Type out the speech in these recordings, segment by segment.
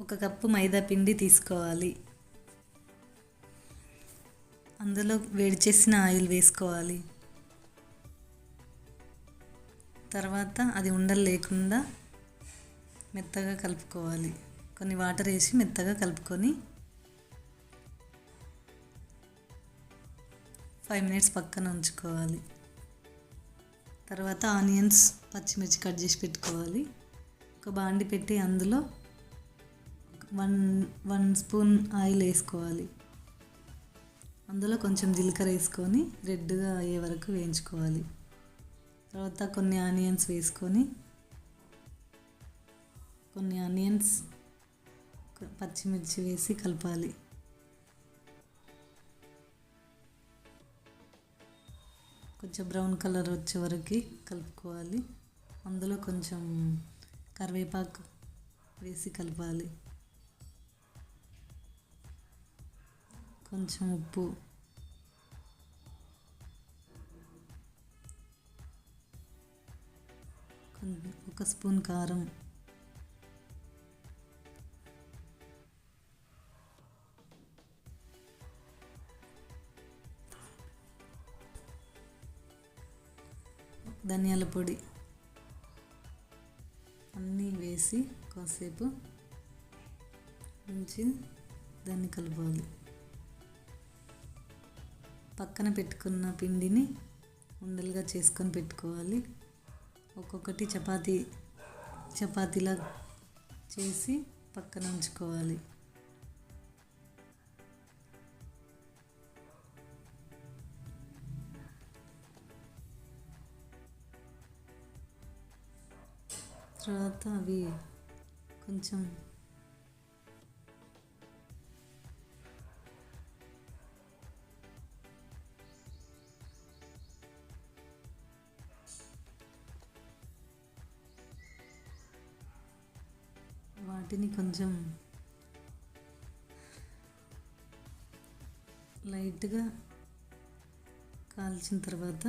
1 cup మైదా పిండి తీసుకోవాలి. అందులో వేడి చేసిన ఆయిల్ వేసుకోవాలి. తర్వాత అది ఉండలు లేకుండా మెత్తగా కలుపుకోవాలి. కొన్ని వాటర్ వేసి మెత్తగా కలుపుకొని 5 మినిట్స్ పక్కన ఉంచుకోవాలి. తర్వాత ఆనియన్స్, పచ్చిమిర్చి కట్ చేసి పెట్టుకోవాలి. ఒక బాండి పెట్టి అందులో 1 స్పూన్ ఆయిల్ వేసుకోవాలి. అందులో కొంచెం జీలకర్ర వేసుకొని రెడ్గా అయ్యే వరకు వేయించుకోవాలి. తర్వాత కొన్ని ఆనియన్స్ వేసుకొని పచ్చిమిర్చి వేసి కలపాలి. కొంచెం బ్రౌన్ కలర్ వచ్చే వరకు కలుపుకోవాలి. అందులో కొంచెం కరివేపాకు వేసి కలపాలి. కొంచెం ఉప్పు, ఒక స్పూన్ కారం, ధనియాల పొడి అన్నీ వేసి కాసేపు ఉంచి దాన్ని కలపాలి. పక్కన పెట్టుకున్న పిండిని ఉండలుగా చేసుకొని పెట్టుకోవాలి. ఒక్కొక్కటి చపాతీలా చేసి పక్కన ఉంచుకోవాలి. తర్వాత అవి కొంచెం వాటిని కొంచెం లైట్గా కాల్చిన తర్వాత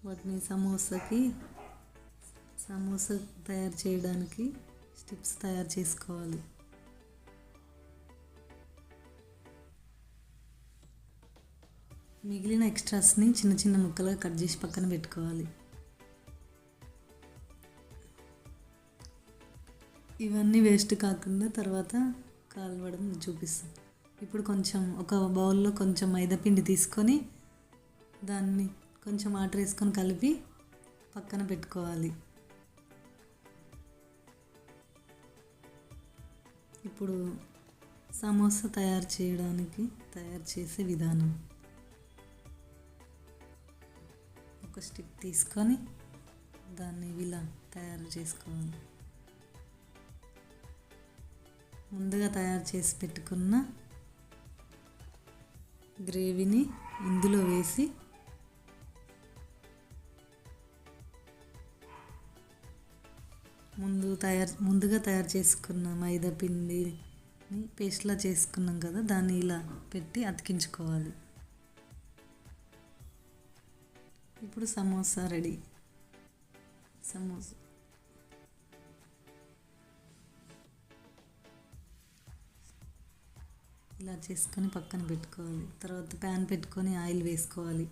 వాటిని సమోసా తయారు చేయడానికి స్టిప్స్ తయారు చేసుకోవాలి. మిగిలిన ఎక్స్ట్రాస్ని చిన్న చిన్న ముక్కలుగా కట్ చేసి పక్కన పెట్టుకోవాలి. ఇవన్నీ వేస్ట్ కాకుండా తర్వాత కాలవడం చూపిస్తాం. ఇప్పుడు ఒక బౌల్లో కొంచెం మైదాపిండి తీసుకొని దాన్ని కొంచెం వాటర్ వేసుకొని కలిపి పక్కన పెట్టుకోవాలి. ఇప్పుడు సమోసా తయారు చేసే విధానం. ఒక స్టిక్ తీసుకొని దాన్ని ఇలా తయారు చేసుకోవాలి. ముందుగా తయారు చేసి పెట్టుకున్న గ్రేవీని ఇందులో వేసి ముందుగా తయారు చేసుకున్న మైదా పిండిని పేస్ట్లా చేసుకున్నాం కదా, దాన్ని ఇలా పెట్టి అతికించుకోవాలి. ఇప్పుడు సమోసా రెడీ. ఇలా చేసుకొని పక్కన పెట్టుకోవాలి. తర్వాత ప్యాన్ పెట్టుకొని ఆయిల్ వేసుకోవాలి.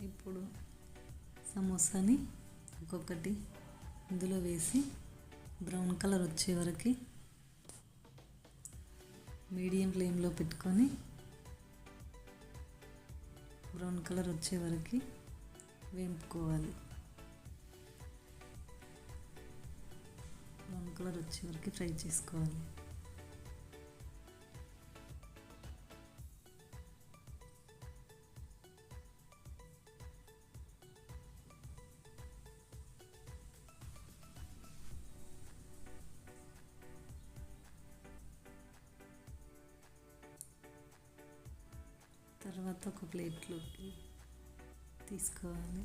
ఇప్పుడు సమోసాని ఒక్కొక్కటి ఇందులో వేసి బ్రౌన్ కలర్ వచ్చే వరకు మీడియం ఫ్లేమ్లో పెట్టుకొని బ్రౌన్ కలర్ వచ్చే వరకు వేపుకోవాలి. బ్రౌన్ కలర్ వచ్చే వరకు ఫ్రై చేసుకోవాలి. తర్వాత ఒక ప్లేట్లోకి తీసుకోవాలి.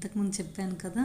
ఇంతకుముందు చెప్పాను కదా,